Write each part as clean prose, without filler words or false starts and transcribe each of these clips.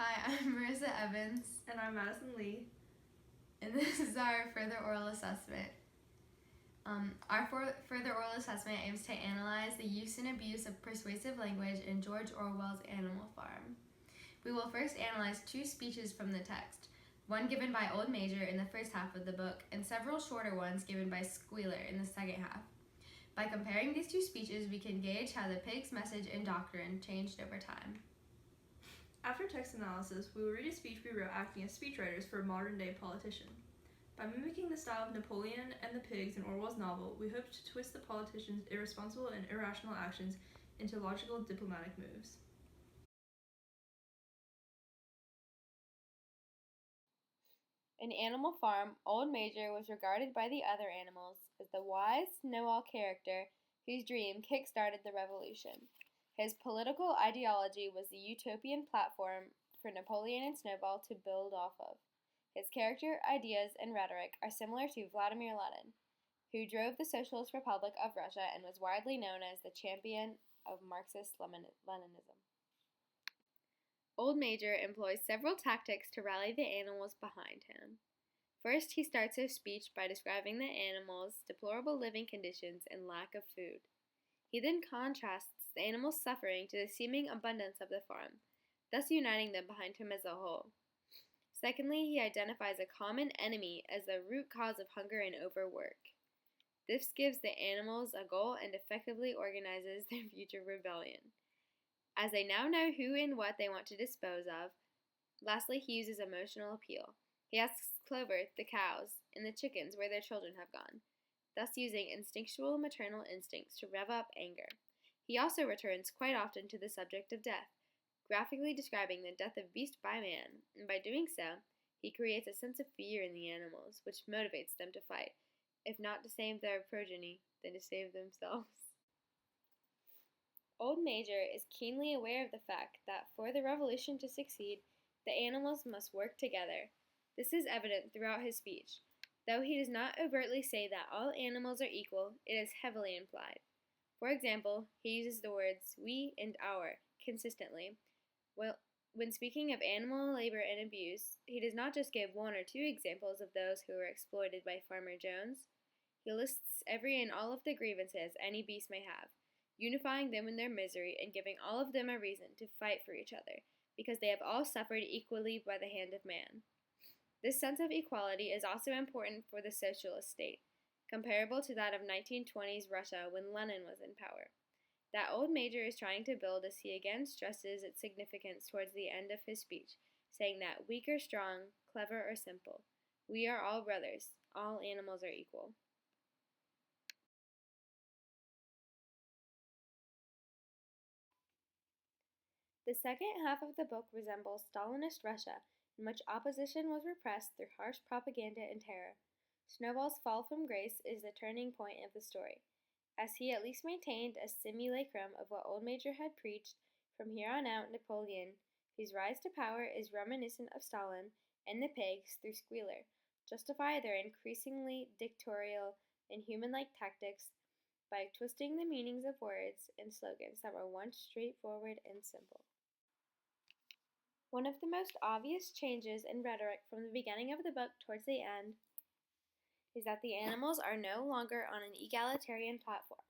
Hi, I'm Marissa Evans, And I'm Madison Lee. and this is our further oral assessment. Our further oral assessment aims to analyze the use and abuse of persuasive language in George Orwell's Animal Farm. We will first analyze two speeches from the text, one given by Old Major in the first half of the book, and several shorter ones given by Squealer in the second half. By comparing these two speeches, we can gauge how the pig's message and doctrine changed over time. After text analysis, we will read a speech we wrote acting as speechwriters for a modern-day politician. By mimicking the style of Napoleon and the pigs in Orwell's novel, we hope to twist the politician's irresponsible and irrational actions into logical diplomatic moves. In Animal Farm, Old Major was regarded by the other animals as the wise, know-all character whose dream kick-started the revolution. His political ideology was the utopian platform for Napoleon and Snowball to build off of. His character, ideas, and rhetoric are similar to Vladimir Lenin, who drove the Socialist Republic of Russia and was widely known as the champion of Marxist-Leninism. Old Major employs several tactics to rally the animals behind him. First, he starts his speech by describing the animals' deplorable living conditions and lack of food. He then contrasts the animals' suffering to the seeming abundance of the farm, thus uniting them behind him as a whole. Secondly, he identifies a common enemy as the root cause of hunger and overwork. This gives the animals a goal and effectively organizes their future rebellion, as they now know who and what they want to dispose of. Lastly, he uses emotional appeal. He asks Clover, the cows, and the chickens where their children have gone, thus using instinctual maternal instincts to rev up anger. He also returns quite often to the subject of death, graphically describing the death of beast by man, and by doing so, he creates a sense of fear in the animals, which motivates them to fight, if not to save their progeny, then to save themselves. Old Major is keenly aware of the fact that for the revolution to succeed, the animals must work together. This is evident throughout his speech. Though he does not overtly say that all animals are equal, it is heavily implied. For example, he uses the words we and our consistently. When speaking of animal labor and abuse, he does not just give one or two examples of those who were exploited by Farmer Jones. He lists every and all of the grievances any beast may have, unifying them in their misery and giving all of them a reason to fight for each other, because they have all suffered equally by the hand of man. This sense of equality is also important for the socialist state, comparable to that of 1920s Russia when Lenin was in power. That Old Major is trying to build as he again stresses its significance towards the end of his speech, saying that weak or strong, clever or simple, we are all brothers, all animals are equal. The second half of the book resembles Stalinist Russia, in which opposition was repressed through harsh propaganda and terror. Snowball's fall from grace is the turning point of the story, as he at least maintained a simulacrum of what Old Major had preached. From here on out, Napoleon, whose rise to power is reminiscent of Stalin, and the pigs, through Squealer, justify their increasingly dictatorial and human-like tactics by twisting the meanings of words and slogans that were once straightforward and simple. One of the most obvious changes in rhetoric from the beginning of the book towards the end is that the animals are no longer on an egalitarian platform.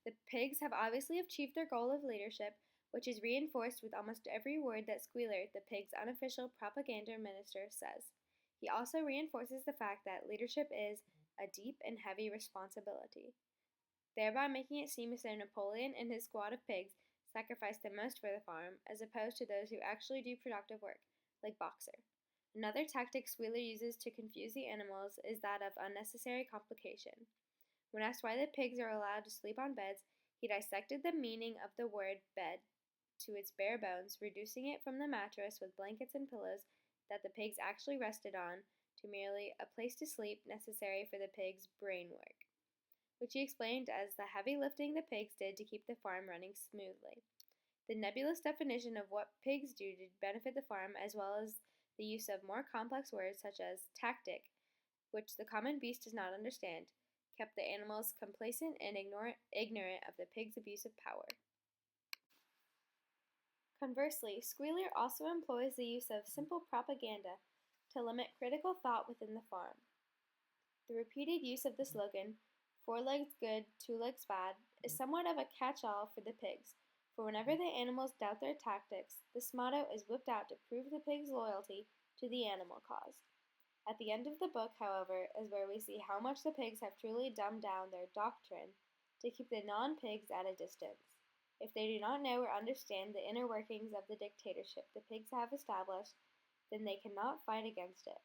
The pigs have obviously achieved their goal of leadership, which is reinforced with almost every word that Squealer, the pig's unofficial propaganda minister, says. He also reinforces the fact that leadership is a deep and heavy responsibility, thereby making it seem as though Napoleon and his squad of pigs sacrifice the most for the farm, as opposed to those who actually do productive work, like Boxer. Another tactic Squealer uses to confuse the animals is that of unnecessary complication. When asked why the pigs are allowed to sleep on beds, he dissected the meaning of the word bed to its bare bones, reducing it from the mattress with blankets and pillows that the pigs actually rested on to merely a place to sleep necessary for the pigs' brain work, which he explained as the heavy lifting the pigs did to keep the farm running smoothly. The nebulous definition of what pigs do to benefit the farm, as well as the use of more complex words such as tactic, which the common beast does not understand, kept the animals complacent and ignorant of the pig's abuse of power. Conversely, Squealer also employs the use of simple propaganda to limit critical thought within the farm. The repeated use of the slogan, 4 legs good, 2 legs bad, is somewhat of a catch-all for the pigs, for whenever the animals doubt their tactics, this motto is whipped out to prove the pigs' loyalty to the animal cause. At the end of the book, however, is where we see how much the pigs have truly dumbed down their doctrine to keep the non-pigs at a distance. If they do not know or understand the inner workings of the dictatorship the pigs have established, then they cannot fight against it.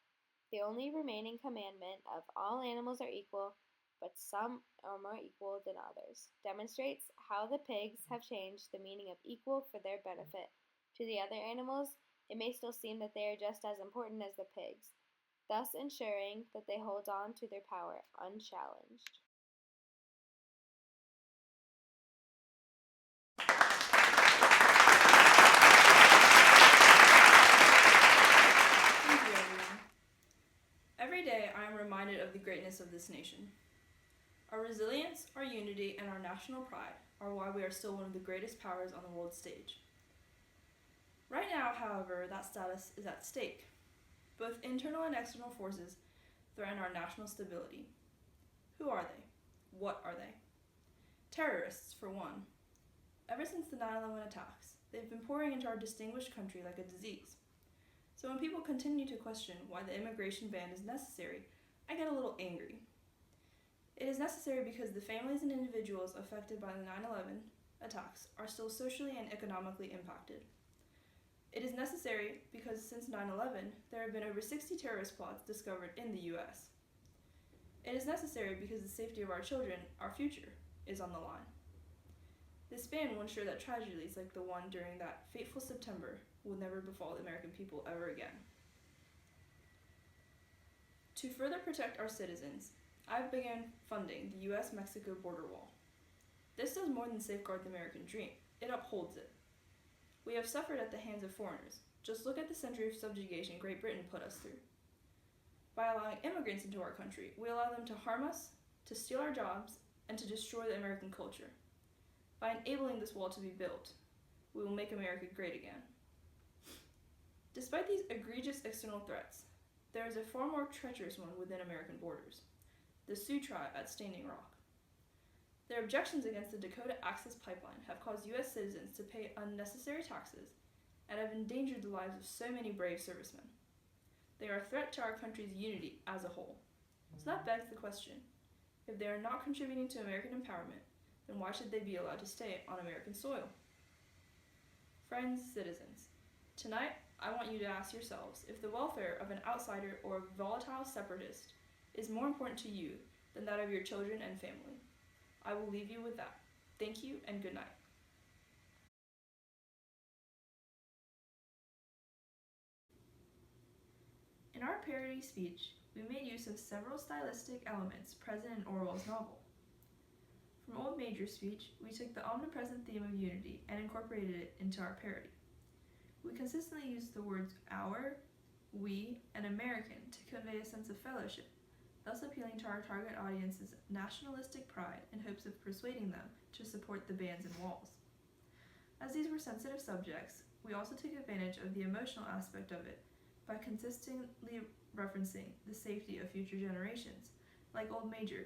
The only remaining commandment of all animals are equal, but some are more equal than others, demonstrates how the pigs have changed the meaning of equal for their benefit. To the other animals, it may still seem that they are just as important as the pigs, thus ensuring that they hold on to their power unchallenged. Thank you, everyone. Every day I am reminded of the greatness of this nation. Our resilience, our unity, and our national pride are why we are still one of the greatest powers on the world stage. Right now, however, that status is at stake. Both internal and external forces threaten our national stability. Who are they? What are they? Terrorists, for one. Ever since the 9/11 attacks, they've been pouring into our distinguished country like a disease. So when people continue to question why the immigration ban is necessary, I get a little angry. It is necessary because the families and individuals affected by the 9/11 attacks are still socially and economically impacted. It is necessary because since 9/11, there have been over 60 terrorist plots discovered in the US. It is necessary because the safety of our children, our future, is on the line. This ban will ensure that tragedies like the one during that fateful September will never befall the American people ever again. To further protect our citizens, I've begun funding the US-Mexico border wall. This does more than safeguard the American dream, it upholds it. We have suffered at the hands of foreigners. Just look at the century of subjugation Great Britain put us through. By allowing immigrants into our country, we allow them to harm us, to steal our jobs, and to destroy the American culture. By enabling this wall to be built, we will make America great again. Despite these egregious external threats, there is a far more treacherous one within American borders, the Sioux tribe at Standing Rock. Their objections against the Dakota Access Pipeline have caused U.S. citizens to pay unnecessary taxes and have endangered the lives of so many brave servicemen. They are a threat to our country's unity as a whole. So that begs the question, if they are not contributing to American empowerment, then why should they be allowed to stay on American soil? Friends, citizens, tonight I want you to ask yourselves if the welfare of an outsider or volatile separatist is more important to you than that of your children and family. I will leave you with that. Thank you and good night. In our parody speech, we made use of several stylistic elements present in Orwell's novel. From Old Major's speech, we took the omnipresent theme of unity and incorporated it into our parody. We consistently used the words our, we, and American to convey a sense of fellowship, thus appealing to our target audience's nationalistic pride in hopes of persuading them to support the bans and walls. As these were sensitive subjects, we also took advantage of the emotional aspect of it by consistently referencing the safety of future generations, like Old Major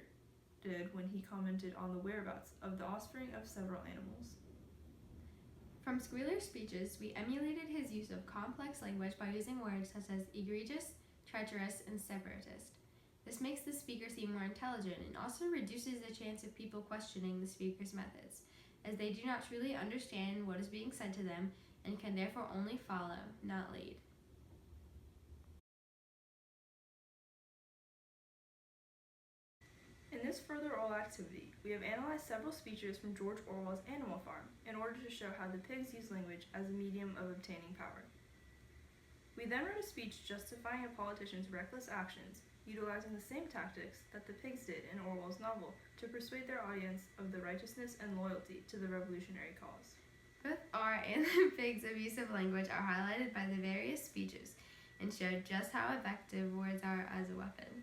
did when he commented on the whereabouts of the offspring of several animals. From Squealer's speeches, we emulated his use of complex language by using words such as egregious, treacherous, and separatist. This makes the speaker seem more intelligent and also reduces the chance of people questioning the speaker's methods, as they do not truly understand what is being said to them and can therefore only follow, not lead. In this further oral activity, we have analyzed several speeches from George Orwell's Animal Farm in order to show how the pigs use language as a medium of obtaining power. We then wrote a speech justifying a politician's reckless actions, utilizing the same tactics that the pigs did in Orwell's novel to persuade their audience of the righteousness and loyalty to the revolutionary cause. Both our and the pigs' abusive language are highlighted by the various speeches and showed just how effective words are as a weapon.